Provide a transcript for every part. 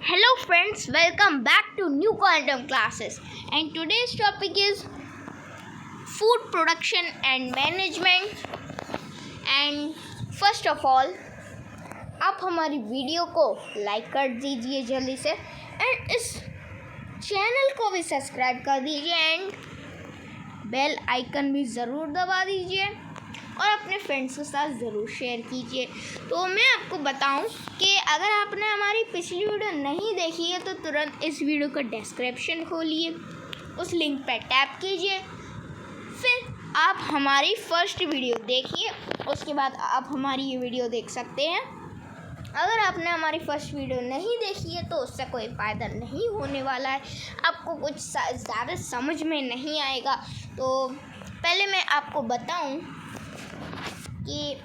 Hello friends, welcome back to new quantum classes, and today's topic is food production and management. And first of all, आप हमारी video को like कर दीजिए जल्दी से and इस चैनल को भी सब्सक्राइब कर दीजिए एंड बेल आइकन भी ज़रूर दबा दीजिए और अपने फ्रेंड्स के साथ ज़रूर शेयर कीजिए। तो मैं आपको बताऊं कि अगर आपने हमारी पिछली वीडियो नहीं देखी है तो तुरंत इस वीडियो का डिस्क्रिप्शन खोलिए, उस लिंक पर टैप कीजिए, फिर आप हमारी फर्स्ट वीडियो देखिए, उसके बाद आप हमारी ये वीडियो देख सकते हैं। अगर आपने हमारी फर्स्ट वीडियो नहीं देखी है तो उससे कोई फ़ायदा नहीं होने वाला है, आपको कुछ ज़्यादा समझ में नहीं आएगा। तो पहले मैं आपको बताऊं कि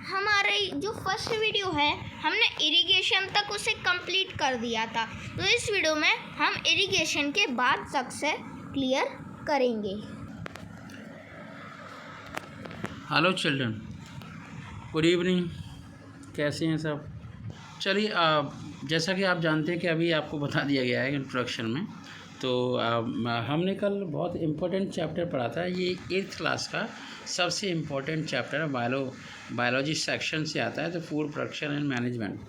हमारी जो फर्स्ट वीडियो है हमने इरिगेशन तक उसे कंप्लीट कर दिया था, तो इस वीडियो में हम इरिगेशन के बाद तक से क्लियर करेंगे। Hello children, good evening. कैसे हैं सब? चलिए, जैसा कि आप जानते हैं कि अभी आपको बता दिया गया है इंट्रोडक्शन में, तो हमने कल बहुत इम्पोर्टेंट चैप्टर पढ़ा था। ये 8th क्लास का सबसे इम्पोर्टेंट चैप्टर है, बायोलॉजी सेक्शन से आता है, तो food production and management.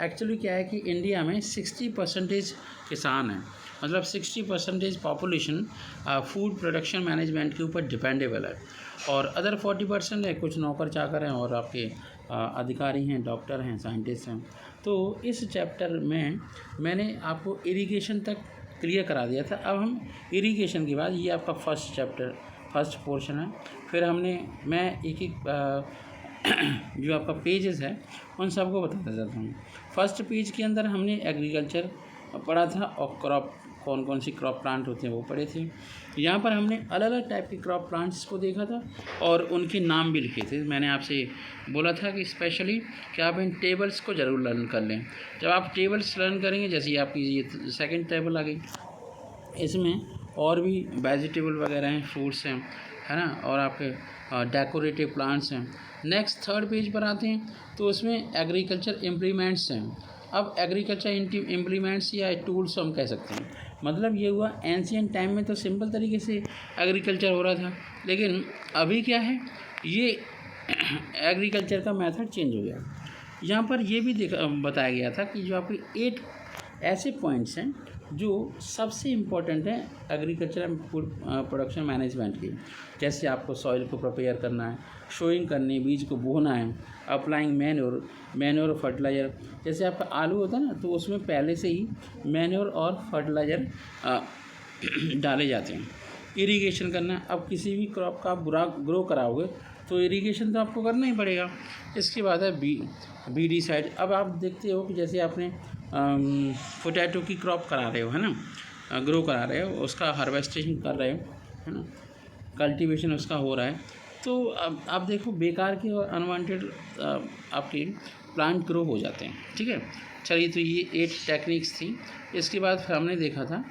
Actually क्या है कि इंडिया में 60% किसान हैं, मतलब 60% पॉपुलेशन फूड प्रोडक्शन मैनेजमेंट के ऊपर डिपेंडेबल है, और अदर 40% है, कुछ नौकर चाकर हैं और आपके अधिकारी हैं, डॉक्टर हैं, साइंटिस्ट हैं। तो इस चैप्टर में मैंने आपको इरिगेशन तक क्लियर करा दिया था। अब हम इरिगेशन के बाद, ये आपका फर्स्ट पोर्शन है, फिर मैं एक जो आपका पेजेस है उन सबको बताता जाता हूँ। फर्स्ट पेज के अंदर हमने एग्रीकल्चर पढ़ा था और क्रॉप, कौन कौन सी क्रॉप प्लांट होते हैं वो पढ़े थे। यहाँ पर हमने अलग अलग टाइप के क्रॉप प्लांट्स को देखा था और उनके नाम भी लिखे थे। मैंने आपसे बोला था कि स्पेशली कि आप इन टेबल्स को ज़रूर लर्न कर लें। जब आप टेबल्स लर्न करेंगे, जैसे आपकी ये सेकंड टेबल आ गई, इसमें और भी वेजिटेबल वगैरह हैं, फ्रूट्स हैं, है ना, और आपके डेकोरेटिव प्लांट्स हैं। नेक्स्ट थर्ड पेज पर आते हैं तो उसमें एग्रीकल्चर इम्प्लीमेंट्स हैं। अब एग्रीकल्चर इम्प्लीमेंट्स या टूल्स हम कह सकते हैं, मतलब ये हुआ एंशियंट टाइम में तो सिंपल तरीके से एग्रीकल्चर हो रहा था, लेकिन अभी क्या है, ये एग्रीकल्चर का मेथड चेंज हो गया। यहाँ पर ये भी बताया गया था कि जो आपके 8 ऐसे पॉइंट्स हैं जो सबसे इम्पॉर्टेंट है agriculture and food production management की। जैसे आपको सॉइल को प्रिपेयर करना है, शोइंग करनी है, बीज को बोना है, अप्लाइंग मैन्योर फर्टिलाइज़र। जैसे आपका आलू होता है ना, तो उसमें पहले से ही मैन्योर और फर्टिलाइज़र डाले जाते हैं। इरिगेशन करना, अब किसी भी क्रॉप का आप ग्रो कराओगे तो इरिगेशन तो आपको करना ही पड़ेगा। इसके बाद है बीडी साइड। अब आप देखते हो कि जैसे आपने पोटैटो की क्रॉप करा रहे हो, है ना, ग्रो करा रहे हो, उसका हार्वेस्टिंग कर रहे हो, है ना, कल्टीवेशन उसका हो रहा है, तो अब आप देखो बेकार के और अनवांटेड आपके प्लांट ग्रो हो जाते हैं। ठीक है, चलिए, तो ये 8 टेक्निक्स थी। इसके बाद फिर हमने देखा था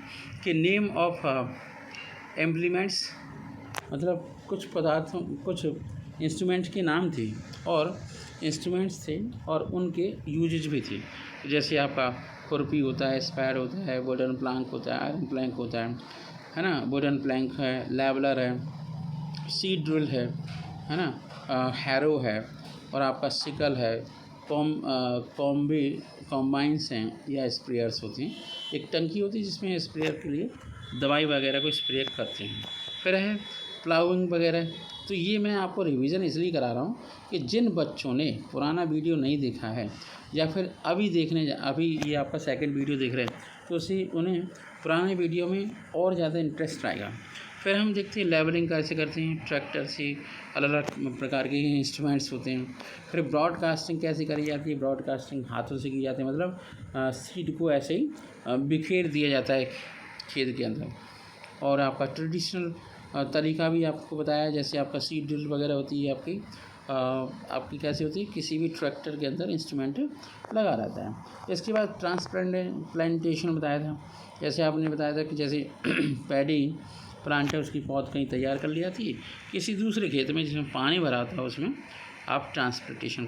कि नेम ऑफ इम्प्लीमेंट्स, मतलब कुछ पदार्थों, कुछ इंस्ट्रूमेंट्स के नाम थे और इंस्ट्रूमेंट्स थे और उनके यूजेज भी थे। जैसे आपका खुरपी होता है, स्पैड होता है, वुडन प्लैंक होता है, आयरन प्लैंक होता है ना, वुडन प्लैंक है, लेवलर है, सीड ड्रिल है ना, हैरो है, और आपका सिकल है, कॉम्बाइंस हैं या स्प्रेयर्स होती हैं। एक टंकी होती है जिसमें स्प्रेयर के लिए दवाई वगैरह को स्प्रे करते हैं। फिर है प्लाउइंग वगैरह। तो ये मैं आपको रिवीजन इसलिए करा रहा हूँ कि जिन बच्चों ने पुराना वीडियो नहीं देखा है या फिर अभी ये आपका सेकंड वीडियो देख रहे हैं, तो उसी उन्हें पुराने वीडियो में और ज़्यादा इंटरेस्ट आएगा। फिर हम देखते हैं लेवलिंग कैसे करते हैं, ट्रैक्टर से, अलग अलग प्रकार के इंस्ट्रूमेंट्स होते हैं। फिर ब्रॉडकास्टिंग कैसे करी जाती है, ब्रॉडकास्टिंग हाथों से की जाती है, मतलब सीड को ऐसे ही बिखेर दिया जाता है खेत के अंदर। और आपका ट्रेडिशनल तरीका भी आपको बताया, जैसे आपका सीड ड्रिल वगैरह होती है, आपकी कैसी होती है, किसी भी ट्रैक्टर के अंदर इंस्ट्रूमेंट लगा रहता है। इसके बाद ट्रांसप्लांटेशन बताया था, जैसे आपने बताया था कि जैसे पैडी प्लांट है, उसकी पौध कहीं तैयार कर ली जाती है किसी दूसरे खेत में जिसमें पानी भरा था उसमें, आप ट्रांसप्लांटेशन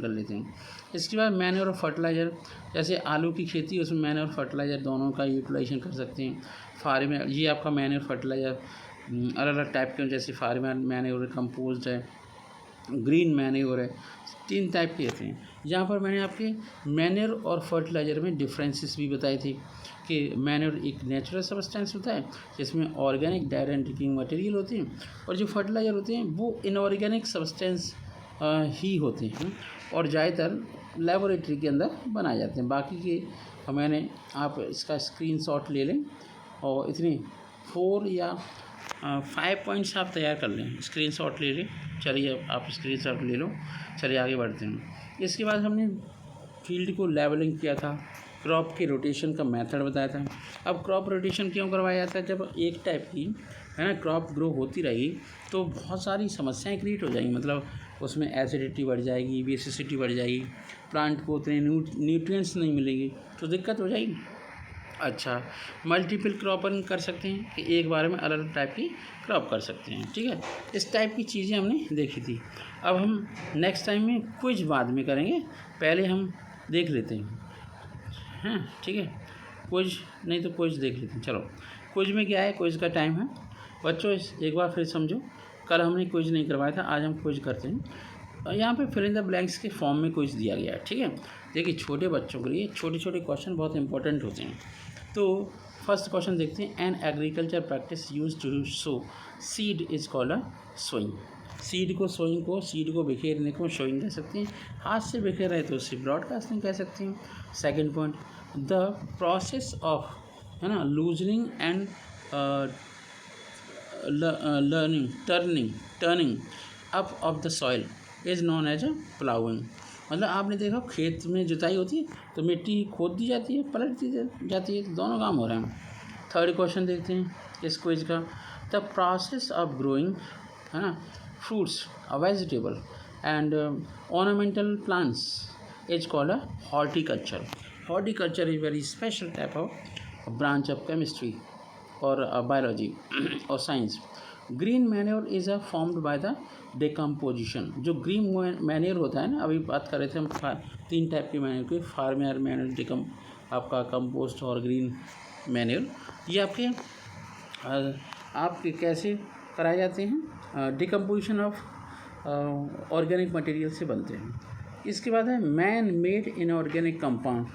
कर लेते हैं। इसके बाद मैन्योर और फर्टिलाइज़र, जैसे आलू की खेती उसमें मैन्योर फर्टिलाइज़र दोनों का यूटिलाइजेशन कर सकते हैं। फार्मर, ये आपका मैन्योर फर्टिलाइज़र अलग अलग टाइप के, जैसे फार्मर मैन्योर, कंपोस्ट है, ग्रीन मैन्योर है, 3 टाइप के होते हैं। यहाँ पर मैंने आपके मैन्योर और फर्टिलाइज़र में डिफरेंसेस भी बताए थे कि मैन्योर एक नेचुरल सब्सटेंस होता है जिसमें organic dyer and drinking material होते हैं, और जो फर्टिलाइज़र होते हैं वो इनऑर्गेनिक सब्सटेंस ही होते हैं और ज़्यादातर लेबोरेटरी के अंदर बनाए जाते हैं। बाकी के मैंने, आप इसका स्क्रीनशॉट ले लें और इतने 4 या 5 पॉइंट्स आप तैयार कर लें, स्क्रीनशॉट ले लें। चलिए आप स्क्रीनशॉट ले लो, चलिए आगे बढ़ते हैं। इसके बाद हमने फील्ड को लेवलिंग किया था, क्रॉप के रोटेशन का मेथड बताया था। अब क्रॉप रोटेशन क्यों करवाया जाता है? जब एक टाइप की है ना क्रॉप ग्रो होती रहेगी तो बहुत सारी समस्याएं क्रिएट हो जाएंगी, मतलब उसमें एसिडिटी बढ़ जाएगी, बेसिसिटी बढ़ जाएगी, प्लांट को उतने न्यूट्रिएंट्स नहीं मिलेंगे तो दिक्कत हो जाएगी। अच्छा, मल्टीपल क्रॉपिंग कर सकते हैं कि एक बार में अलग अलग टाइप की क्रॉप कर सकते हैं, ठीक है। इस टाइप की चीज़ें हमने देखी थी। अब हम नेक्स्ट टाइम में कुछ बाद में करेंगे, पहले हम देख लेते हैं, हाँ ठीक है। कुछ नहीं तो कुछ देख लेते हैं। चलो, कुछ में क्या है, कुछ का टाइम है बच्चों, एक बार फिर समझो। कल हमने कुछ नहीं करवाया था, आज हम कुछ करते हैं। यहाँ पे फिल इन द ब्लैंक्स के फॉर्म में कुछ दिया गया है, ठीक है। देखिए, छोटे बच्चों के लिए छोटे छोटे क्वेश्चन बहुत इंपॉर्टेंट होते हैं। तो फर्स्ट क्वेश्चन देखते हैं। An agriculture practice use to sow seed is called a sowing. Seed को बिखेरने को सोइंग कह सकते हैं। हाथ से बिखेर रहे तो उसे ब्रॉडकास्टिंग कह सकते हैं। Second point, the process of, है ना, loosening and turning up of the soil is known as a ploughing. मतलब आपने देखा खेत में जुताई होती है तो मिट्टी खोद दी जाती है, पलट दी जाती है, तो दोनों काम हो रहे हैं। थर्ड क्वेश्चन देखते हैं इस क्विज का। द प्रोसेस ऑफ ग्रोइंग, है ना, fruits, vegetable and ornamental plants is called a horticulture. Horticulture is very special type of branch of chemistry और बायोलॉजी और science. Green manure is a formed by the decomposition. जो green manure होता है ना, अभी बात कर रहे थे हम 3 टाइप के मैन्योर के, फार्मर मैन्योर, आपका कंपोस्ट और ग्रीन मैन्योर। ये आपके कैसे कराए जाते हैं? डिकम्पोजिशन ऑफ ऑर्गेनिक मटेरियल से बनते हैं। इसके बाद है man made inorganic compound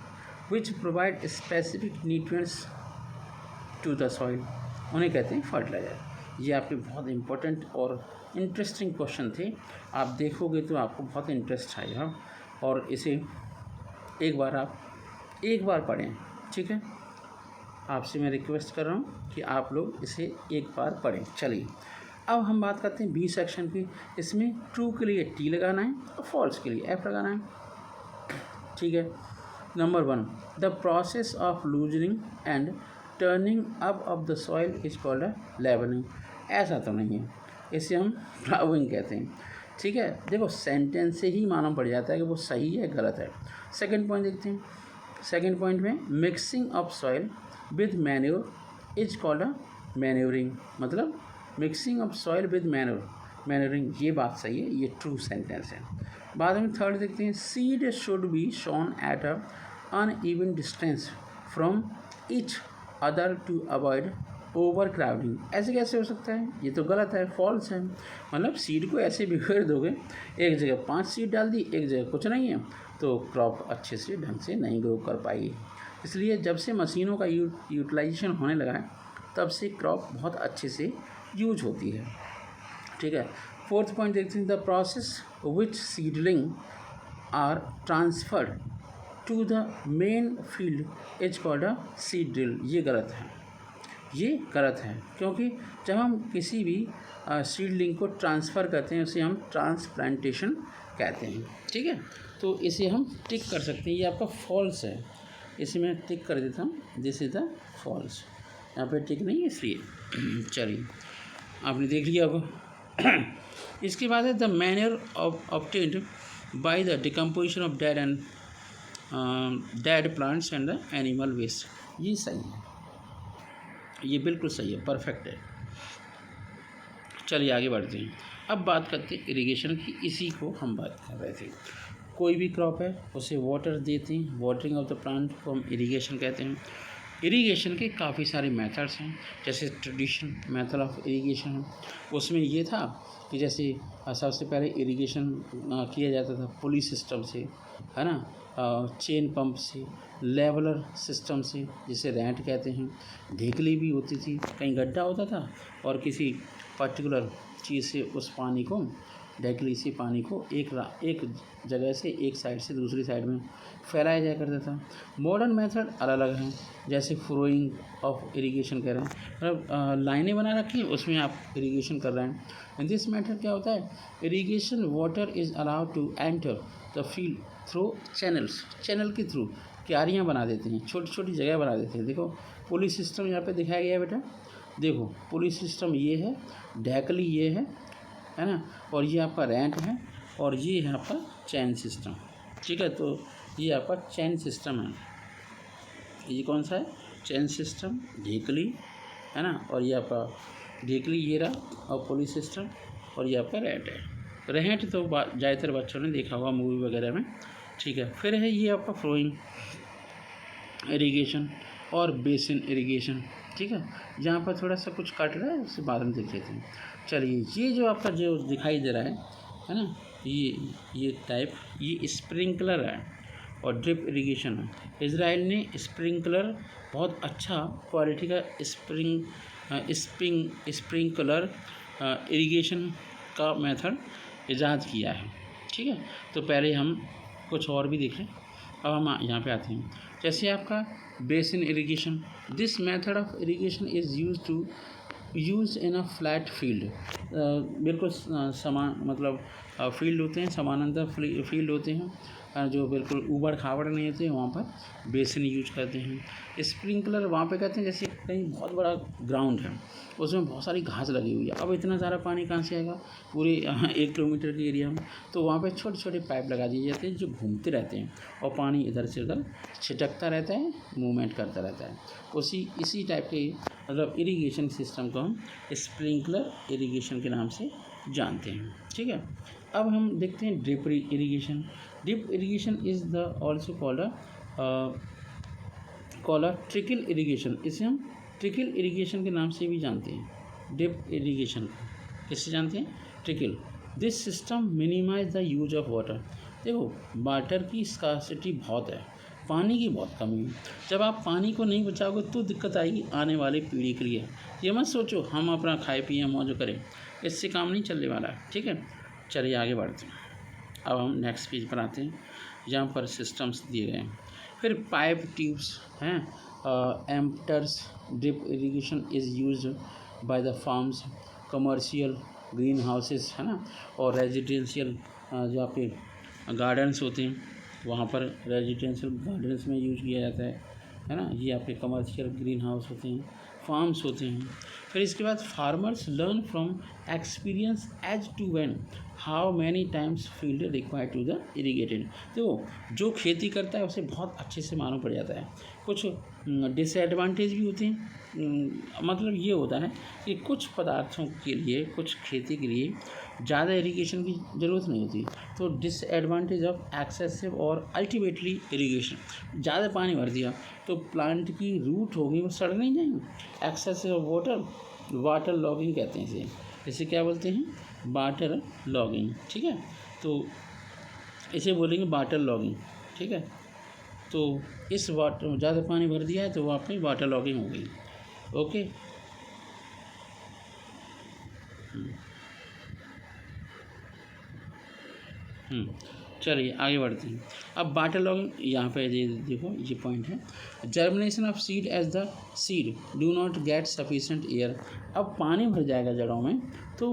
which provide specific nutrients to the soil, उन्हें कहते हैं फर्टिलाइज़र। ये आपके बहुत इंपॉर्टेंट और इंटरेस्टिंग क्वेश्चन थे। आप देखोगे तो आपको बहुत इंटरेस्ट आएगा और इसे एक बार पढ़ें, ठीक है। आपसे मैं रिक्वेस्ट कर रहा हूँ कि आप लोग इसे एक बार पढ़ें। चलिए, अब हम बात करते हैं बी सेक्शन की। इसमें ट्रू के लिए टी लगाना है और फॉल्स के लिए एफ लगाना है, ठीक है। Number 1, the process of loosening and turning up of the soil is called a levelling. ऐसा तो नहीं है, इसे हम प्लाउइंग कहते हैं, ठीक है। देखो, सेंटेंस से ही मालूम पड़ जाता है कि वो सही है गलत है। सेकंड पॉइंट देखते हैं। सेकंड पॉइंट में mixing of soil with manure is called a manuring. मतलब mixing of soil with manuring, ये बात सही है, ये ट्रू सेंटेंस है। बाद में थर्ड देखते हैं। Seed should be sown at a uneven distance from each other to avoid overcrowding. ऐसे कैसे हो सकता है? ये तो गलत है, फॉल्स है। मतलब सीड को ऐसे बिखेर दोगे, एक जगह 5 सीड डाल दी, एक जगह कुछ नहीं है, तो क्रॉप अच्छे से ढंग से नहीं ग्रो कर पाएगी। इसलिए जब से मशीनों का यूटिलाइजेशन होने लगा है तब से क्रॉप बहुत अच्छे से यूज होती है, ठीक है। फोर्थ पॉइंट देखते हैं। The process which seedling are transferred to the main field is called a seed drill. ये गलत है, क्योंकि जब हम किसी भी सीडलिंग को ट्रांसफ़र करते हैं उसे हम ट्रांसप्लांटेशन कहते हैं, ठीक है। तो इसे हम टिक कर सकते हैं। ये आपका फॉल्स है, इसे मैं टिक कर देता हूँ, दिस इज़ द फॉल्स। यहाँ पे टिक नहीं है इसलिए। चलिए, आपने देख लिया अब। इसके बाद है the manure obtained by the decomposition of dead plants and the animal waste. ये सही है, ये बिल्कुल सही है, परफेक्ट है। चलिए आगे बढ़ते हैं। अब बात करते हैं इरिगेशन की, इसी को हम बात कर रहे थे। कोई भी क्रॉप है उसे वाटर देते हैं, वाटरिंग ऑफ द प्लांट को हम इरिगेशन कहते हैं। इरिगेशन के काफ़ी सारे मेथड्स हैं, जैसे ट्रेडिशन मेथड ऑफ इरिगेशन है, उसमें ये था कि जैसे सबसे पहले इरिगेशन किया जाता था पुली सिस्टम से, है ना, चेन पंप से, लेवलर सिस्टम से जिसे रैंट कहते हैं, ढेकली भी होती थी, कहीं गड्ढा होता था और किसी पर्टिकुलर चीज़ से उस पानी को, ढेकली से पानी को एक जगह से, एक साइड से दूसरी साइड में फैलाया जाया करता था। मॉडर्न मेथड अलग अलग हैं, जैसे फ्लोइंग ऑफ इरिगेशन कह रहे हैं, मतलब लाइनें बना रखी हैं उसमें आप इरिगेशन कर रहे हैं। एंड दिस मेथड क्या होता है, irrigation water is allowed to enter the field through channels, channel के थ्रू क्यारियाँ बना देते हैं, छोटी छोटी जगह बना देते हैं। देखो पुली सिस्टम यहाँ पे दिखाया गया है बेटा, देखो पुली सिस्टम ये है, ढेकली ये है ना, और ये आपका रैंट है, और ये है आपका चैन सिस्टम, ठीक है। तो ये आपका चैन सिस्टम है, ये कौन सा है, चैन सिस्टम, ढेकली, है ना, और ये आपका ढेकली ये रहा, और पुलिस सिस्टम, और ये आपका रैंट है। रैंट तो ज़्यादातर बच्चों ने देखा होगा मूवी वगैरह में, ठीक है। फिर है ये आपका फ्लोइंग इरिगेशन और बेसिन इरिगेशन, ठीक है। जहाँ पर थोड़ा सा कुछ कट रहा है उससे बाद में देख लेते हैं। चलिए, ये जो आपका जो दिखाई दे रहा है ना, ये टाइप, ये स्प्रिंकलर है और ड्रिप इरिगेशन है। इजराइल ने स्प्रिंकलर, बहुत अच्छा क्वालिटी का स्प्रिंकलर इरिगेशन का मेथड ईजाद किया है, ठीक है। तो पहले हम कुछ और भी देख लें, अब हम यहाँ पे आते हैं। जैसे आपका basin irrigation, this method of irrigation is use in a flat field, बिल्कुल समान, मतलब फील्ड होते हैं, समानांतर फील्ड होते हैं, जो बिल्कुल ऊबड़ खाबड़ नहीं होते हैं, वहाँ पर बेसिन यूज करते हैं। स्प्रिंकलर वहाँ पे कहते हैं जैसे कहीं बहुत बड़ा ग्राउंड है, उसमें बहुत सारी घास लगी हुई है, अब इतना सारा पानी कहाँ से आएगा पूरे 1 किलोमीटर के एरिया में, तो वहाँ पे छोटे छोटे पाइप लगा दिए जाते हैं जो घूमते रहते हैं और पानी इधर से उधर छिटकता रहता है, मूवमेंट करता रहता है। इसी टाइप के मतलब इरिगेशन सिस्टम को हम स्प्रिंकलर इरिगेशन के नाम से जानते हैं, ठीक है। अब हम देखते हैं drip irrigation. Drip irrigation is the also called a trickle irrigation, इसे हम ट्रिकल इरिगेशन के नाम से भी जानते हैं। ड्रिप इरिगेशन किससे जानते हैं, trickle. This system minimize the use of water. देखो वाटर की स्कार्सिटी बहुत है, पानी की बहुत कमी है, जब आप पानी को नहीं बचाओगे तो दिक्कत आएगी आने वाली पीढ़ी के लिए। ये मत सोचो हम अपना खाए पिए मौज करें, इससे काम नहीं चलने वाला है, ठीक है। चलिए आगे बढ़ते हैं। अब हम नेक्स्ट पेज पर आते हैं, जहाँ पर सिस्टम्स दिए गए हैं। फिर पाइप ट्यूब्स हैं, emitters. Drip irrigation is use by the farms, commercial greenhouses, है ना, और रेजिडेंशियल जो आपके गार्डन्स होते हैं वहाँ पर रेजिडेंशियल गार्डन्स में यूज किया जाता है ना। ये आपके कमर्शियल ग्रीन हाउस होते हैं, फार्म्स होते हैं। फिर इसके बाद farmers learn from experience as to when how many times field required to the irrigated. तो जो खेती करता है उसे बहुत अच्छे से मालूम पड़ जाता है। कुछ डिसएडवांटेज भी होते हैं, मतलब ये होता है कि कुछ पदार्थों के लिए, कुछ खेती के लिए ज़्यादा इरिगेशन की ज़रूरत नहीं होती। तो डिसएडवांटेज ऑफ एक्सेसिव और अल्टीमेटली इरिगेशन, ज़्यादा पानी भर दिया तो प्लांट की रूट होगी वो सड़ नहीं जाएंगे। एक्सेसिव वाटर लॉगिंग कहते हैं इसे क्या बोलते हैं, वाटर लॉगिंग, ठीक है। तो इसे बोलेंगे वाटर लॉगिंग, ठीक है। तो इस वाटर ज़्यादा पानी भर दिया है तो वहाँ पे वाटर लॉगिंग हो गई, ओके। चलिए आगे बढ़ते हैं। अब वाटर लॉगिंग यहाँ पे देखो ये पॉइंट है, germination of seed as the seed do not get sufficient air. अब पानी भर जाएगा जड़ों में तो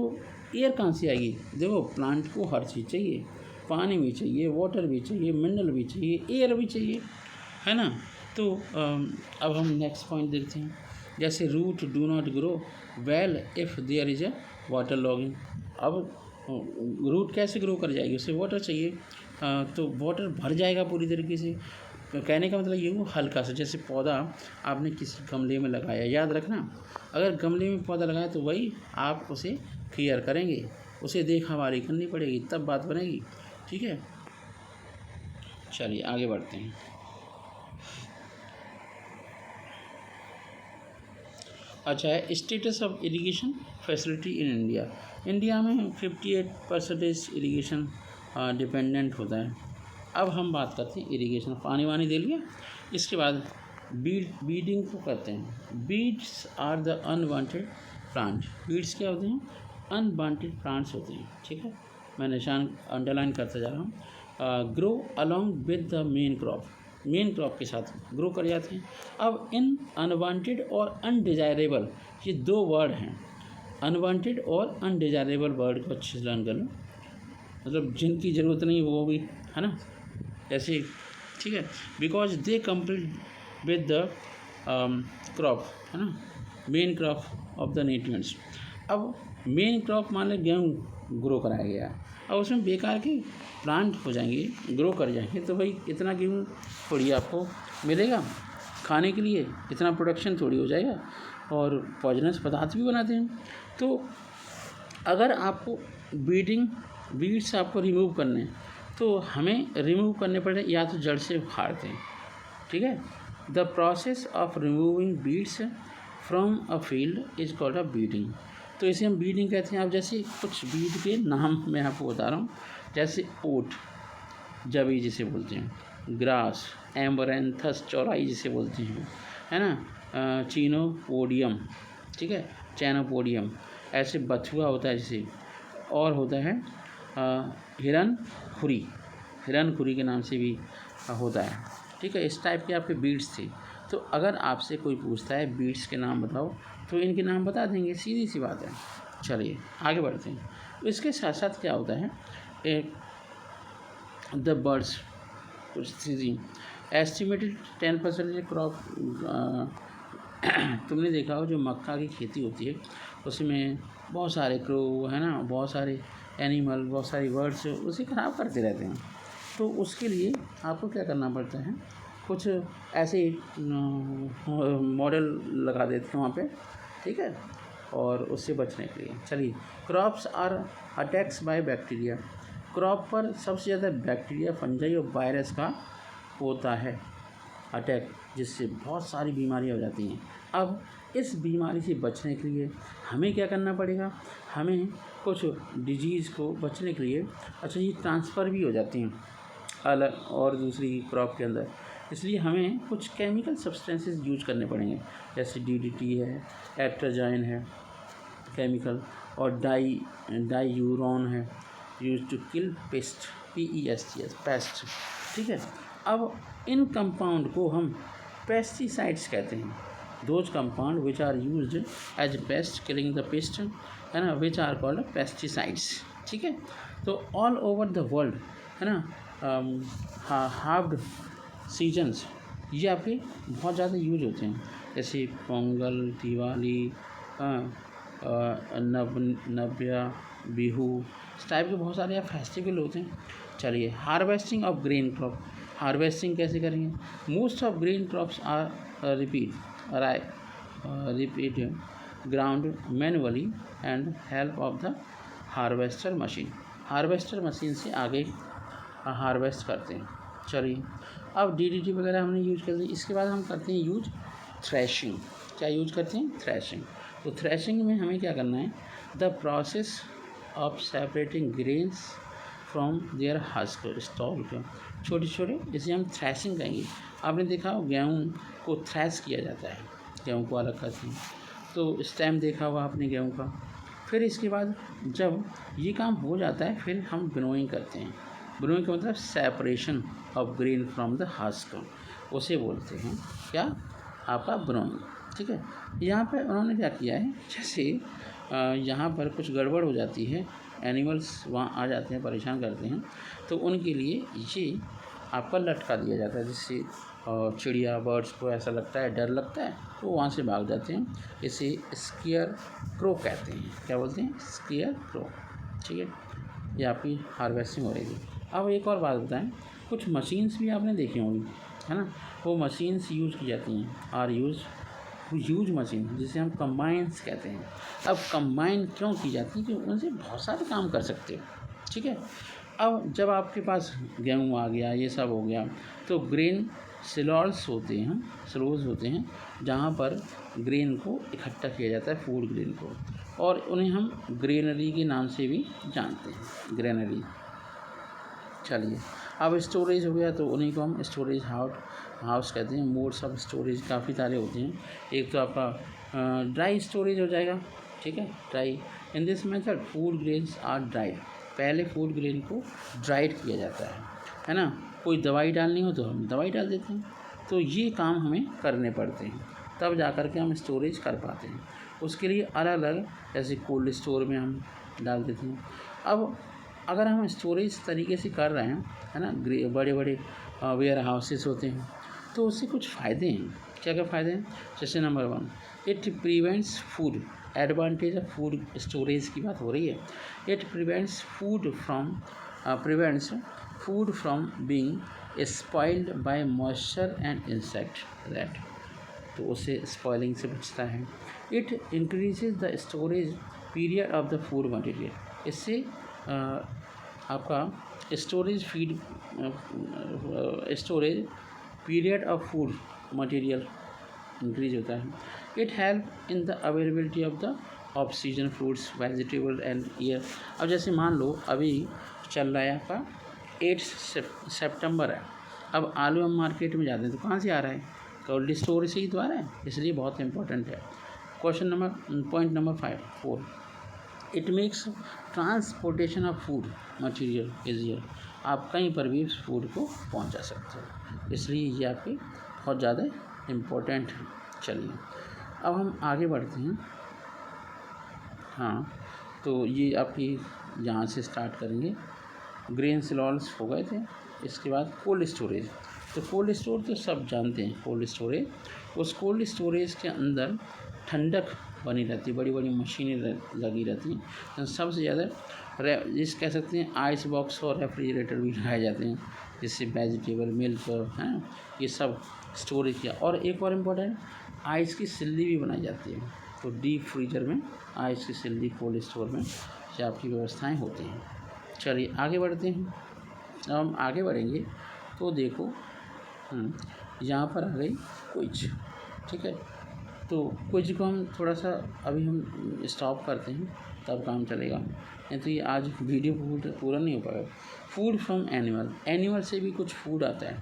एयर कहाँ से आएगी। देखो प्लांट को हर चीज़ चाहिए, पानी भी चाहिए, वाटर भी चाहिए, मिनरल भी चाहिए, एयर भी चाहिए, है ना। तो अब हम नेक्स्ट पॉइंट देखते हैं, जैसे root do not grow well if there is a water logging. अब रूट कैसे ग्रो कर जाएगी, उसे वाटर चाहिए, तो वाटर भर जाएगा पूरी तरीके से। कहने का मतलब ये हुआ हल्का सा, जैसे पौधा आपने किसी गमले में लगाया, याद रखना अगर गमले में पौधा लगाया तो वही आप उसे केयर करेंगे, उसे देखभाली करनी पड़ेगी, तब बात बनेगी। ठीक है, चलिए आगे बढ़ते हैं। अच्छा है, status of irrigation facility in India. India में 58% इरिगेशन डिपेंडेंट होता है। अब हम बात करते हैं इरिगेशन, पानी वानी दे लिया, इसके बाद बीडिंग को करते हैं। Weeds are the unwanted plant. Weeds क्या होते हैं? अनवांटेड प्लांट्स होते हैं। ठीक है, मैं निशान अंडरलाइन करता जा रहा हूँ। Grow along with the main crop, main crop के साथ ग्रो कर जाते हैं। अब इन अनवांटेड और अनडिजायरेबल, ये दो वर्ड हैं, अनवांटेड और अनडिजायरेबल वर्ड को अच्छे से लर्न कर लो, मतलब जिनकी ज़रूरत नहीं वो भी, है ना, ऐसे। ठीक है, because they compete with the crop, है ना, main crop of the nutrients. अब मेन क्रॉप मान लो गेहूँ ग्रो कराया गया, अब उसमें बेकार के प्लांट हो जाएंगे, ग्रो कर जाएंगे, तो भाई इतना गेहूँ थोड़ी आपको मिलेगा खाने के लिए, इतना प्रोडक्शन थोड़ी हो जाएगा, और पॉइजनस पदार्थ भी बनाते हैं। तो अगर आपको बीड्स आपको रिमूव करने हैं, तो हमें रिमूव करने पड़े या तो जड़ से उखाड़ते हैं। ठीक है, the process of removing weeds from a field is called a weeding. तो इसे हम बीडिंग कहते हैं। अब जैसे कुछ बीड के नाम मैं आपको बता रहा हूँ, जैसे ओट, जबी जिसे बोलते हैं, ग्रास, एम्बरेंथस चौराई जिसे बोलते हैं, है ना, चीनोपोडियम, ठीक है, चैनोपोडियम, ऐसे बथुआ होता है जैसे, और होता है हिरनखुरी, हिरनखुरी के नाम से भी होता है। ठीक है, इस टाइप के आपके बीड्स थे। तो अगर आपसे कोई पूछता है बीड्स के नाम बताओ, तो इनके नाम बता देंगे, सीधी सी बात है। चलिए आगे बढ़ते हैं। तो इसके साथ साथ क्या होता है, एक द बर्ड्स कुछ चीज़ें एस्टिमेटेड 10% क्रॉप। तुमने देखा हो जो मक्का की खेती होती है, उसमें बहुत सारे क्रो, है ना, बहुत सारे एनिमल, बहुत सारी बर्ड्स उसे ख़राब करते रहते हैं। तो उसके लिए आपको क्या करना पड़ता है, कुछ ऐसे मॉडल लगा देते हैं वहाँ पे, ठीक है, और उससे बचने के लिए। चलिए, crops are attacks by bacteria. Crop पर सबसे ज़्यादा बैक्टीरिया, फंजाई और वायरस का होता है अटैक, जिससे बहुत सारी बीमारियाँ हो जाती हैं। अब इस बीमारी से बचने के लिए हमें क्या करना पड़ेगा, हमें कुछ डिजीज़ को बचने के लिए, अच्छा ये ट्रांसफ़र भी हो जाती हैं अलग और दूसरी क्रॉप के अंदर, इसलिए हमें कुछ केमिकल सब्सटेंसेस यूज करने पड़ेंगे, जैसे डीडीटी है, एट्राजाइन है केमिकल, और डाईयूरोन है, use to kill pest, PEST, pest. ठीक है, अब इन कंपाउंड को हम पेस्टिसाइड्स कहते हैं। Those compound which are used as pest killing the pest, है ना, विच आर कॉल्ड पेस्टिसाइड्स। ठीक है, तो ऑल ओवर द वर्ल्ड, है ना, हार्व्ड सीजन्स ये आपके बहुत ज़्यादा यूज होते हैं, जैसे पोंगल, दिवाली, नव्या, बिहू, इस टाइप के बहुत सारे फेस्टिवल होते हैं। चलिए, harvesting of grain crop, harvesting कैसे करेंगे। Most of grain crops are reaped ground manually and help of the harvester machine. Harvester machine से आगे हार्वेस्ट करते हैं। चलिए, अब DDT वगैरह हमने यूज कर दी, इसके बाद हम करते हैं यूज थ्रेशिंग। क्या यूज करते हैं? थ्रेशिंग। तो थ्रेशिंग में हमें क्या करना है, the process of separating grains from their husk, stalk, छोटे छोटे, इसे हम थ्रेशिंग कहेंगे। आपने देखा हो गेहूँ को थ्रेश किया जाता है, गेहूँ को अलग करते हैं, तो स्टेम देखा हुआ आपने गेहूँ का। फिर इसके बाद जब ये काम हो जाता है, फिर हम विनोइंग करते हैं। विनोइंग का मतलब separation of grain from the husk, उसे बोलते हैं क्या, आपका विनोइंग। ठीक है, यहाँ पर उन्होंने क्या किया है, जैसे यहाँ पर कुछ गड़बड़ हो जाती है, एनिमल्स वहाँ आ जाते हैं, परेशान करते हैं, तो उनके लिए ये आपका लटका दिया जाता है, जिससे चिड़िया, बर्ड्स को ऐसा लगता है, डर लगता है, तो वहाँ से भाग जाते हैं। इसे स्केयर क्रो कहते हैं। क्या बोलते हैं? Square crow. ठीक है, ये आपकी हार्वेस्टिंग हो रही थी। अब एक और बात बताएं, कुछ मशीन्स भी आपने देखी होंगी, है ना, वो मशीन्स यूज़ की जाती हैं, आर यूज ह्यूज मशीन जिसे हम कंबाइंस कहते हैं। अब कंबाइन क्यों की जाती है कि उनसे बहुत सारे काम कर सकते हो, ठीक है। अब जब आपके पास गेहूँ आ गया, ये सब हो गया, तो ग्रेन सिलॉल्स होते हैं, सिलोज होते हैं, जहाँ पर ग्रेन को इकट्ठा किया जाता है, फूड ग्रेन को, और उन्हें हम ग्रेनरी के नाम से भी जानते हैं, ग्रेनरी। चलिए, अब स्टोरेज हो गया, तो उन्हीं को हम स्टोरेज हाउस कहते हैं। मोड्स ऑफ स्टोरेज काफ़ी सारे होते हैं। एक तो आपका ड्राई स्टोरेज हो जाएगा, ठीक है, dry. In this method food grains are dried. पहले फूड ग्रेन को ड्राइड किया जाता है ना। कोई दवाई डालनी हो तो हम दवाई डाल देते हैं। तो ये काम हमें करने पड़ते हैं, तब जा कर के हम स्टोरेज कर पाते हैं। उसके लिए अलग अलग, जैसे कोल्ड स्टोर में हम डाल देते हैं। अब अगर हम स्टोरेज तरीके से कर रहे हैं, है ना, बड़े बड़े वेयर हाउसेस होते हैं, तो उससे कुछ फ़ायदे हैं। क्या क्या फ़ायदे हैं? जैसे number 1, it prevents food. Advantage of food storage की बात हो रही है। It prevents food from being spoiled bye moisture and insect that. तो उससे स्पॉइलिंग से बचता है। It increases the storage period of the food material. इससे आपका storage period of food material increase होता है। It help in the availability of the off season fruits, vegetable and year. अब जैसे मान लो अभी चल रहा है आपका 8 सितंबर है। अब आलू हम मार्केट में जाते हैं तो कहाँ से आ रहा है? कोल्ड स्टोर से ही तो आ रहा है, इसलिए बहुत इंपॉर्टेंट है। Point number 4, it makes transportation of food material easier. आप कहीं पर भी फूड को पहुंचा सकते हो, इसलिए ये आपके बहुत ज़्यादा इम्पोर्टेंट है। चलिए, अब हम आगे बढ़ते हैं। हाँ, तो ये आपकी यहाँ से स्टार्ट करेंगे। ग्रेन सिलॉल्स हो गए थे, इसके बाद कोल्ड स्टोरेज। तो कोल्ड स्टोर तो सब जानते हैं, कोल्ड स्टोरेज। उस कोल्ड स्टोरेज के अंदर ठंडक बनी रहती है, बड़ी बड़ी मशीनें लगी रहती हैं। तो सबसे ज़्यादा जिस कह सकते हैं आइस बॉक्स और रेफ्रिजरेटर भी लगाए जाते हैं, जिससे वेजिटेबल, मिल्क, हैं, ये सब स्टोरेज किया। और एक और इम्पोर्टेंट, आइस की सिल्ली भी बनाई जाती है। तो डीप फ्रीजर में आइस की सिल्ली, कोल्ड स्टोर में ये आपकी व्यवस्थाएं होती हैं। चलिए आगे बढ़ते हैं। अब हम आगे बढ़ेंगे तो देखो, यहाँ पर आ गई क्विज, ठीक है। तो क्विज को हम थोड़ा सा अभी हम स्टॉप करते हैं, तब काम चलेगा, नहीं तो ये आज वीडियो पूरा नहीं हो पाएगा। फूड फ्रॉम एनिमल से भी कुछ फूड आता है,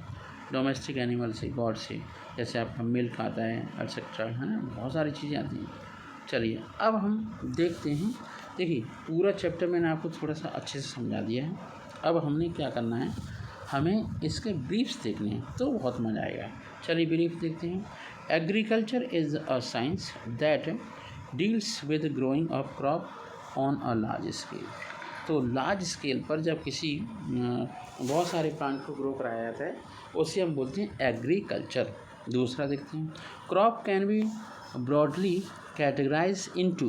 डोमेस्टिक एनिमल से, गॉड से, जैसे आपका मिल्क आता है, एटसेट्रा, है ना, बहुत सारी चीज़ें आती हैं। चलिए अब हम देखते हैं। देखिए, पूरा चैप्टर मैंने आपको थोड़ा सा अच्छे से समझा दिया है। अब हमने क्या करना है, हमें इसके ब्रीफ्स देखने हैं, तो बहुत मज़ा आएगा। चलिए ब्रीफ देखते हैं। Agriculture is a science that deals with growing of crop on a large scale. तो लार्ज स्केल पर जब किसी बहुत सारे प्लांट को ग्रो कराया जाता है, उसे हम बोलते हैं एग्रीकल्चर। दूसरा देखते हैं, crop can be broadly categorize into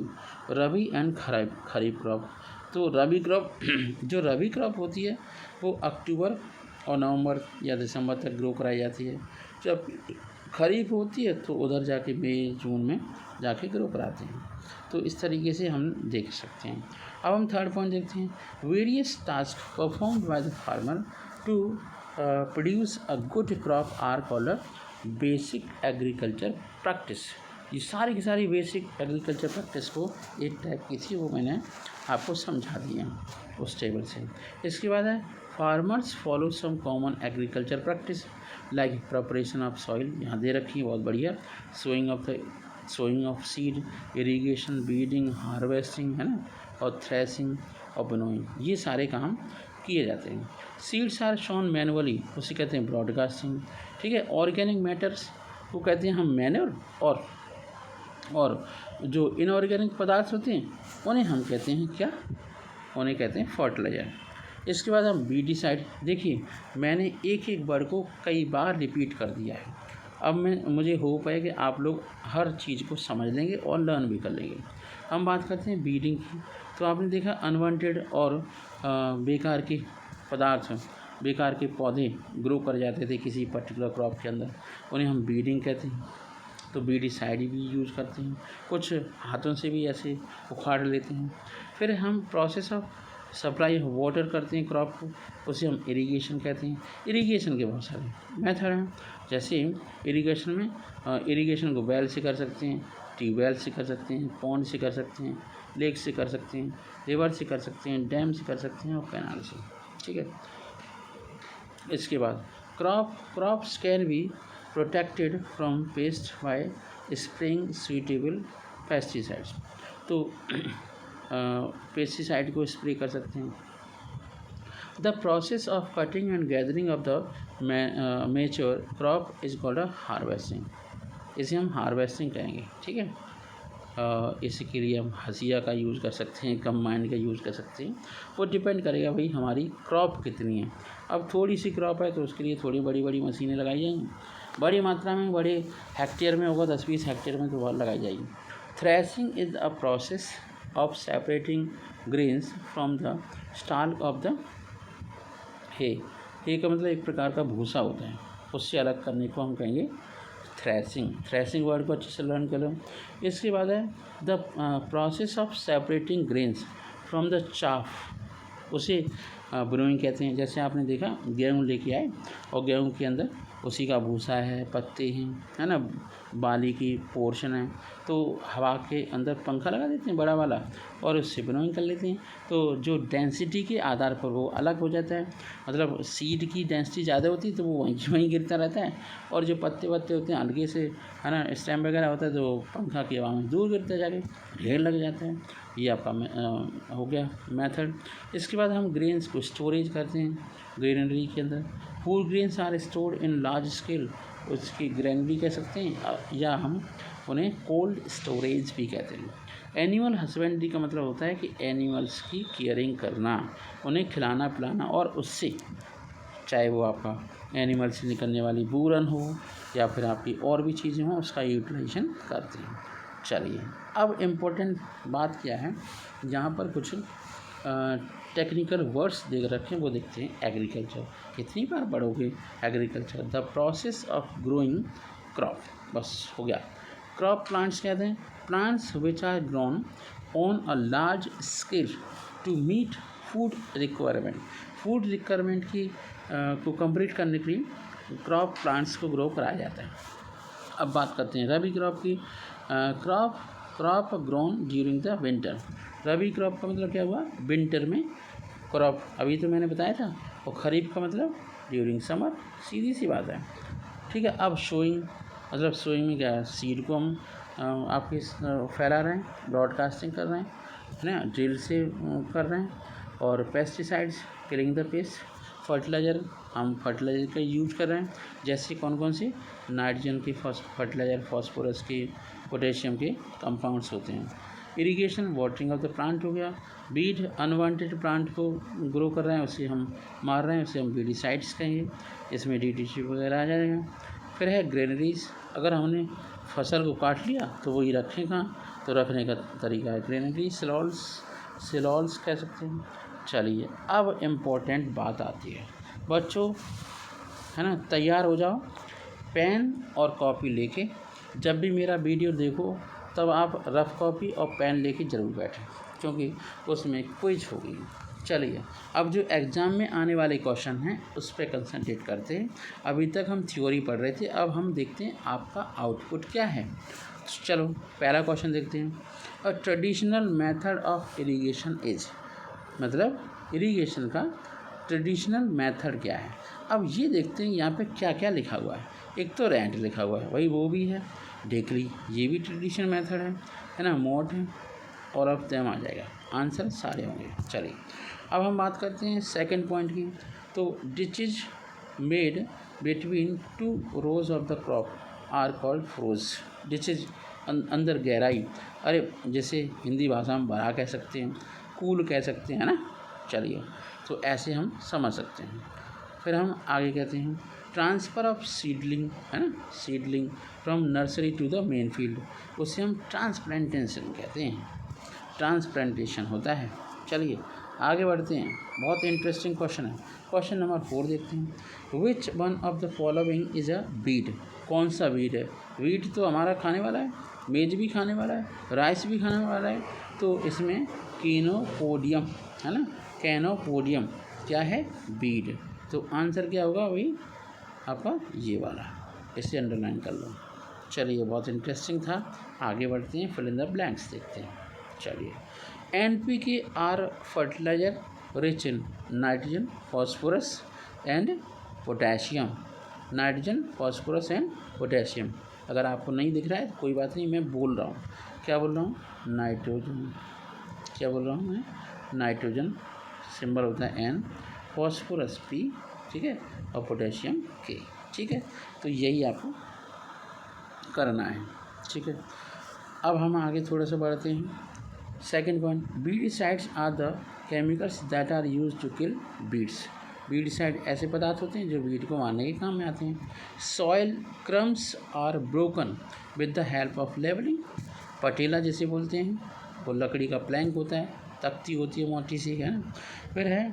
rabi and kharif crop. तो रबी क्रॉप जो रबी क्रॉप होती है वो अक्टूबर और नवंबर या दिसंबर तक ग्रो कराई जाती है। जब खरीफ होती है तो उधर जाके मई जून में जाके ग्रो कराते हैं। तो इस तरीके से हम देख सकते हैं। अब हम थर्ड पॉइंट देखते हैं, various task performed by the farmer to produce a good crop are called basic agriculture practice. ये सारी की सारी बेसिक एग्रीकल्चर प्रैक्टिस को एक टाइप की थी, वो मैंने आपको समझा दिया उस टेबल से। इसके बाद है, farmers follow some common agriculture practice like preparation of soil, यहाँ दे रखी है, बहुत बढ़िया। Sowing of seed, irrigation, weeding, harvesting, है ना, और थ्रेसिंग और विनोइंग, ये सारे काम किए जाते हैं। सीड्स आर शोन मैनुअली, उसे कहते हैं ब्रॉडकास्टिंग, ठीक है। ऑर्गेनिक मैटर्स को कहते हैं हम मैन्योर, और जो इनऑर्गेनिक पदार्थ होते हैं उन्हें हम कहते हैं क्या, उन्हें कहते हैं फर्टिलाइजर। इसके बाद हम बीडिसाइड, देखिए मैंने एक वर्ड को कई बार रिपीट कर दिया है। अब मुझे होप है कि आप लोग हर चीज़ को समझ लेंगे और लर्न भी कर लेंगे। हम बात करते हैं बीडिंग की। तो आपने देखा अनवांटेड और बेकार के पदार्थ, बेकार के पौधे ग्रो कर जाते थे किसी पर्टिकुलर क्रॉप के अंदर, उन्हें हम बीडिंग कहते हैं। तो बीडीसाइड भी यूज़ करते हैं, कुछ हाथों से भी ऐसे उखाड़ लेते हैं। फिर हम process of supply of water करते हैं क्रॉप को, उसे हम इरिगेशन कहते हैं। इरिगेशन के बहुत सारे मेथड हैं, जैसे इरिगेशन में इरिगेशन को वेल से कर सकते हैं, ट्यूबवेल से कर सकते हैं, पॉन्ड से कर सकते हैं, लेक से कर सकते हैं, रिवर से कर सकते हैं, डैम से कर सकते हैं और कैनाल से। ठीक है, इसके बाद crops can be protected from paste bye spraying suitable pesticides. तो पेस्टिसाइड को स्प्रे कर सकते हैं। The process of cutting and gathering of the mature crop is called a harvesting. इसे हम हार्वेस्टिंग कहेंगे। ठीक है, इसके लिए हम हसिया का यूज़ कर सकते हैं, कंबाइन का यूज़ कर सकते हैं। वो डिपेंड करेगा भाई हमारी क्रॉप कितनी है। अब थोड़ी सी क्रॉप है तो उसके लिए थोड़ी बड़ी बड़ी मशीनें लगाई जाएंगी, बड़ी मात्रा में बड़े हेक्टेयर में होगा 10-20 हेक्टेयर में तो बहुत लगाई जाएगी। Threshing is a process of separating grains from the stalk of the hay. Hay का मतलब एक प्रकार का भूसा होता है, उससे अलग करने को हम कहेंगे थ्रेशिंग। थ्रेशिंग वर्ड को अच्छे से लर्न कर लो। इसके बाद है the process of separating grains from the chaff, उसे ब्रोइंग कहते हैं। जैसे आपने देखा गेहूँ लेके आए और गेहूँ के अंदर उसी का भूसा है, पत्ते हैं, है ना, बाली की पोर्शन है, तो हवा के अंदर पंखा लगा देते हैं बड़ा वाला और उससे ब्रोइंग कर लेते हैं। तो जो डेंसिटी के आधार पर वो अलग हो जाता है, मतलब सीड की डेंसिटी ज़्यादा होती है तो वो वहीं गिरता रहता है, और जो पत्ते वत्ते होते हैं हल्के से, है ना, स्टेम वगैरह होता है तो पंखा की हवा में दूर गिरता जाके ढेर लग जाता है। ये आपका हो गया मेथड। इसके बाद हम ग्रेन्स को स्टोरेज करते हैं ग्रेनरी के अंदर। Food grains are stored in large scale, उसकी ग्रेनरी कह सकते हैं, या हम उन्हें कोल्ड स्टोरेज भी कहते हैं। एनिमल हस्बेंड्री का मतलब होता है कि एनिमल्स की केयरिंग करना, उन्हें खिलाना पिलाना, और उससे चाहे वो आपका एनिमल से निकलने वाली बूरन हो या फिर आपकी और भी चीज़ें हों, उसका यूटिलाइजेशन करते हैं। चलिए, अब इम्पोर्टेंट बात क्या है, जहाँ पर कुछ टेक्निकल वर्ड्स देख रखे हैं वो देखते हैं। एग्रीकल्चर, कितनी बार पढ़ोगे agriculture. The process of growing crop, बस हो गया। क्रॉप प्लांट्स कहते हैं plants which are grown on a large scale to meet food requirement. Food requirement की को कंप्लीट करने के लिए क्रॉप प्लांट्स को ग्रो कराया जाता है। अब बात करते हैं रबी क्रॉप की। Crop grown during the winter. Rabi crop का मतलब क्या हुआ, विंटर में क्रॉप, अभी तो मैंने बताया था। और खरीफ का मतलब ड्यूरिंग समर, सीधी सी बात है। ठीक है, अब सोइंग, मतलब सोइंग में क्या है, सीड को हम आपके फैला रहे हैं, ब्रॉडकास्टिंग कर रहे हैं, है ना, ड्रिल से कर रहे हैं। और pesticides, killing the paste. Fertiliser, हम फर्टिलाइज़र का यूज कर रहे हैं, जैसे कौन कौन से, नाइट्रोजन की फर्टिलाइज़र, फास्फोरस की, पोटेशियम के कंपाउंड्स होते हैं। Irrigation, watering of the plant हो गया। बीड, अनवांटेड प्लांट को ग्रो कर रहे हैं, उसे हम मार रहे हैं, उसे हम बीडीसाइड्स कहेंगे। इसमें डीटीसी वगैरह आ जाएगा। फिर है ग्रेनरीज, अगर हमने फसल को काट लिया तो वही रखें कहाँ, तो रखने का तरीका है ग्रेनरी। सिलॉल्स कह सकते हैं। चलिए, अब इम्पोर्टेंट बात आती है बच्चों, है ना, तैयार हो जाओ पेन और कॉपी लेके। जब भी मेरा वीडियो देखो तब आप रफ कॉपी और पेन लेके ज़रूर बैठें, क्योंकि उसमें क्विज होगी। चलिए, अब जो एग्ज़ाम में आने वाले क्वेश्चन हैं उस पर कंसंट्रेट करते हैं। अभी तक हम थ्योरी पढ़ रहे थे, अब हम देखते हैं आपका आउटपुट क्या है। चलो, पहला क्वेश्चन देखते हैं। A traditional method of irrigation is, मतलब इरिगेशन का ट्रेडिशनल मेथड क्या है। अब ये देखते हैं यहाँ पे क्या क्या लिखा हुआ है। एक तो रेंट लिखा हुआ है, वही वो भी है। डेकली, ये भी ट्रेडिशनल मेथड है ना। मोट है, और अब देम आ जाएगा, आंसर सारे होंगे। चलिए, अब हम बात करते हैं सेकंड पॉइंट की। तो ditches made between two rows of the crop are called furrows. Ditches, अंदर गहराई, अरे जैसे हिंदी भाषा में बड़ा कह सकते हैं, कूल कह सकते हैं ना। चलिए, तो ऐसे हम समझ सकते हैं। फिर हम आगे कहते हैं ट्रांसफ़र ऑफ सीडलिंग, है ना, seedling from nursery to the main field, उसे हम ट्रांसप्लांटेशन कहते हैं। ट्रांसप्लांटेशन होता है। चलिए, आगे बढ़ते हैं, बहुत इंटरेस्टिंग क्वेश्चन है। क्वेश्चन नंबर 4 देखते हैं। Which one of the following is a weed? कौन सा बीट है? वीट तो हमारा खाने वाला है, मेज भी खाने वाला है, राइस भी खाने वाला है, तो इसमें कीनोपोडियम है ना, कैनोपोडियम क्या है? बीट। तो आंसर क्या होगा? वही आपका ये वाला, इसे अंडरलाइन कर लो। चलिए, बहुत इंटरेस्टिंग था। आगे बढ़ते हैं, फिल इन द ब्लैंक्स देखते हैं। चलिए, NPK are fertiliser rich in nitrogen, phosphorus and potassium. Nitrogen, phosphorus and potassium. अगर आपको नहीं दिख रहा है तो कोई बात नहीं, मैं बोल रहा हूँ। क्या बोल रहा हूँ? नाइट्रोजन। क्या बोल रहा हूँ मैं? नाइट्रोजन, सिंबल होता है N, फॉस्फोरस P, ठीक है, और पोटेशियम K, ठीक है। तो यही आपको करना है, ठीक है। अब हम आगे थोड़ा सा बढ़ते हैं। Second point, weedicides are the chemicals that are use to kill weeds. Weedicide ऐसे पदार्थ होते हैं जो बीड को मारने के काम में आते हैं। Soil crumbs are broken with the help of levelling. पटेला जिसे बोलते हैं, वो लकड़ी का प्लैंक होता है, तख्ती होती है मोटी सी, है ना। फिर है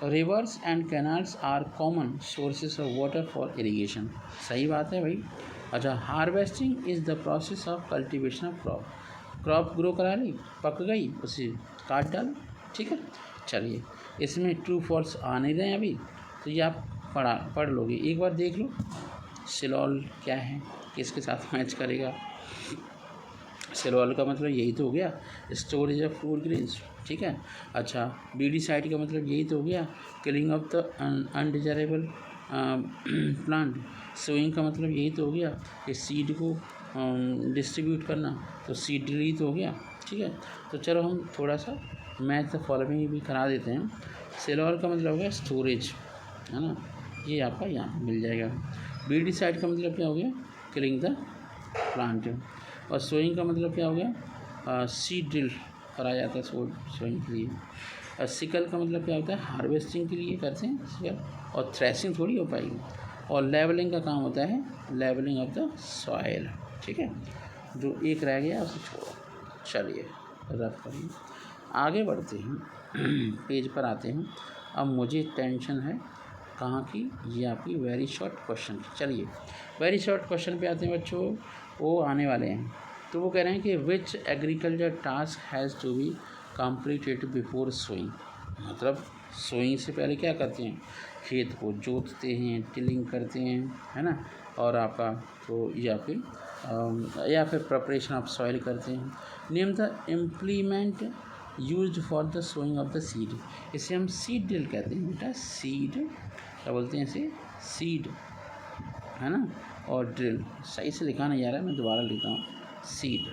rivers and canals are common sources of water for irrigation. सही बात है भाई। अच्छा, harvesting is the process of cultivation of crop. Crop grow करा ली, पक गई, उसे काट डालो, ठीक है। चलिए, इसमें ट्रू फॉल्स आ नहीं रहे हैं अभी, तो ये आप पढ़ लोगे, एक बार देख लो। सिलॉल क्या है, किसके साथ मैच करेगा? सिलॉल का मतलब यही तो हो गया, स्टोरेज ऑफ फूड ग्रेन्स, ठीक है। अच्छा, बीडिसाइड का मतलब यही तो हो गया, killing of the undesirable plant. Sowing का मतलब यही तो हो गया कि सीड को डिस्ट्रीब्यूट करना, तो सीडली तो हो गया, ठीक है। तो चलो हम थोड़ा सा मैथ द फॉलोइंग भी करा देते हैं। सेलॉल का मतलब हो गया स्टोरेज, है ना, ये आपका यहाँ मिल जाएगा। बीडिसाइड का मतलब क्या हो गया? Killing the plant. और सोइंग का मतलब क्या हो गया? सीड ड्रिल कराया जाता है सोइंग के लिए। सिकल का मतलब क्या होता है? हार्वेस्टिंग के लिए करते हैं सिकल, और थ्रेसिंग थोड़ी हो पाएगी। और लेवलिंग का काम होता है लेवलिंग ऑफ द सॉइल, ठीक है। जो एक रह गया उसे छोड़ो, चलिए रद्द करिए, आगे बढ़ते हैं। पेज पर आते हैं। अब मुझे टेंशन है कहाँ की? ये आपकी वेरी शॉर्ट क्वेश्चन। चलिए, वेरी शॉर्ट क्वेश्चन पे आते हैं बच्चों, वो आने वाले हैं। तो वो कह रहे हैं कि which agriculture task has to be completed before sowing. मतलब सोइंग से पहले क्या करते हैं? खेत को जोतते हैं, टिलिंग करते हैं, है ना। और आपका तो या फिर प्रिपरेशन ऑफ सॉइल करते हैं। Name the implement used for the sowing of the seed. इसे हम सीड ड्रिल कहते हैं बेटा, सीड क्या बोलते हैं इसे? सीड, है ना। और ड्रिल सही से लिखा नहीं जा रहा है, मैं दोबारा लिखता हूँ। सीड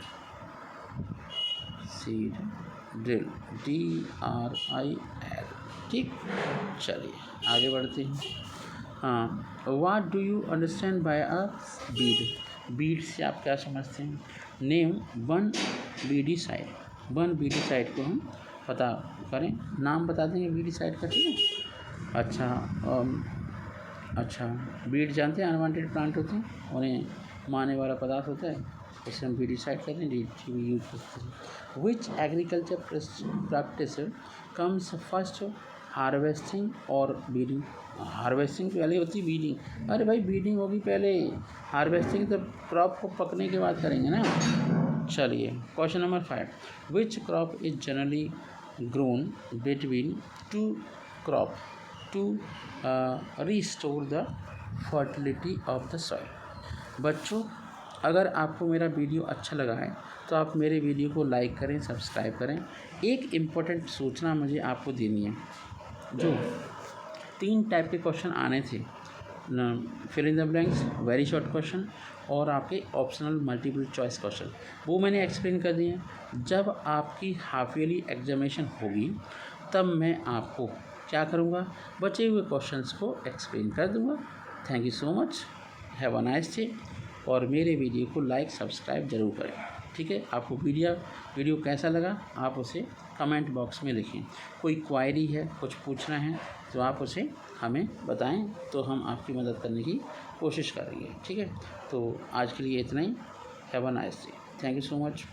ड्रिल, DRIL, ठीक। चलिए आगे बढ़ते हैं। हाँ, what do you understand by a weed? Weed से आप क्या समझते हैं? Name one weedicide. One weedicide को हम पता करें, नाम बता देंगे बीडिसाइड का, ठीक है। अच्छा, बीड जानते हैं अनवांटेड प्लांट होते हैं, उन्हें मारने वाला पदार्थ होता है, इसे हम बीडिसाइड करते हैं, यूज करते हैं। Which agriculture practice comes first, harvesting और बीडिंग? हार्वेस्टिंग पहले होती है, बीडिंग, अरे भाई बीडिंग होगी पहले, हार्वेस्टिंग तो क्रॉप को पकने के बाद करेंगे ना। चलिए, question number 5, which crop is generally grown between two crop to restore the fertility of the soil? बच्चों, अगर आपको मेरा वीडियो अच्छा लगा है तो आप मेरे वीडियो को लाइक करें, सब्सक्राइब करें। एक इम्पोर्टेंट सूचना मुझे आपको देनी है, जो 3 टाइप के क्वेश्चन आने थे, fill in the blanks, very short question, और आपके ऑप्शनल मल्टीपल चॉइस क्वेश्चन, वो मैंने एक्सप्लेन कर दिए हैं। जब आपकी हाफ ईयरली एग्जामिनेशन होगी तब मैं आपको क्या करूँगा? बचे हुए क्वेश्चंस को एक्सप्लेन कर दूँगा। Thank you so much, have a nice day. और मेरे वीडियो को लाइक सब्सक्राइब ज़रूर करें, ठीक है। आपको वीडियो कैसा लगा आप उसे कमेंट बॉक्स में लिखें। कोई क्वायरी है, कुछ पूछना है तो आप उसे हमें बताएं, तो हम आपकी मदद करने की कोशिश करेंगे, ठीक है। तो आज के लिए इतना ही, have a nice day, thank you so much.